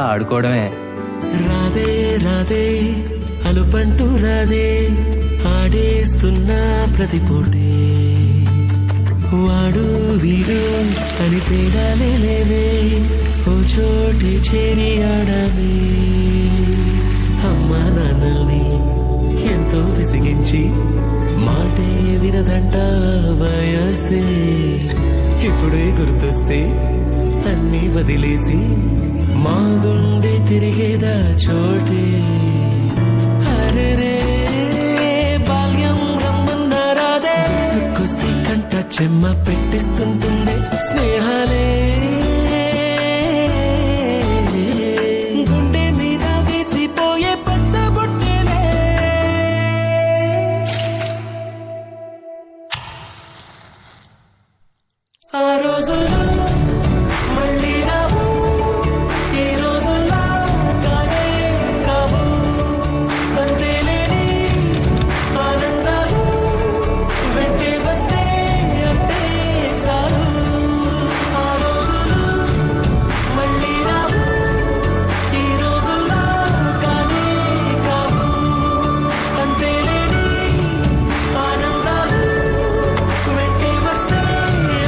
ఆడుకోవడమే. రాదే రాదే అలుపంటూ రాదే ఆడేస్తున్నా ప్రతి పూటే వాడు వీడు అని తేడాలే లేవే ఓ చోటే చేరి ఆడమే. అమ్మా నాన్నల్ని ఎంతో విసిగించి మాటే వినదంట వయసే ఇప్పుడే గుర్తొస్తే అన్నీ వదిలేసి మా గుండె తిరిగేదా చోటే. అరే బాల్యం రమ్మన్నారాదే దుఃఖొస్తే కంట చెమ్మ పెట్టిస్తుంటుండే స్నేహాలే గుండె మీద వేసిపోయే పచ్చబొట్టేలే. ఆ రోజులు మళ్ళీ రావు, ఈ రోజుల్లో కానే కావు. అంతేలేని ఆనందాలు వెంటే వస్తే అంటే చాలు. ఆ రోజులు మళ్ళీ రావు, ఈ రోజుల్లో కానే కావు. అంతేలేని ఆనందాలు వెంటే వస్తే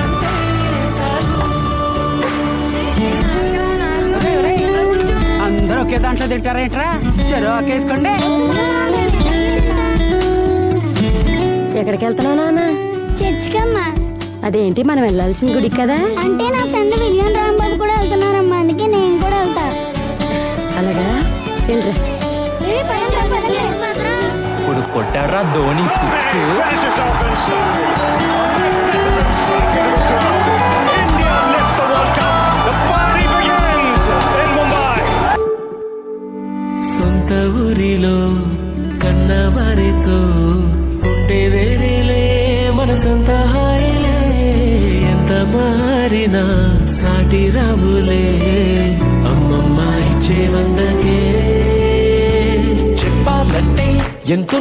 అంటే చాలు. అందరూ ఒకే దాంట్లో తింటారేంట్రా? చెరువు ఒకేసుకోండి. ఎక్కడికి వెళ్తున్నావు నాన్న? చర్చికమ్మా. అదేంటి మనం వెళ్ళాల్సిన గుడికి కదా? అంటే నా ఫ్రెండ్ విలియం రాంబాబు కూడా వెళ్తున్నారమ్మా, అందుకే నేను కూడా వెళ్తా. అలాగా వెళ్ళరా. ఇప్పుడు కొట్టాడ్రా ధోని సిక్స్. సొంత ఊరిలో కన్నవారితో ఉండే వేరేలే మనసంత హాయిలే. ఎంత మారినా సాటి రావులే అమ్మమ్మ ఇచ్చే వందకే. చెప్పాలంటే ఎంతో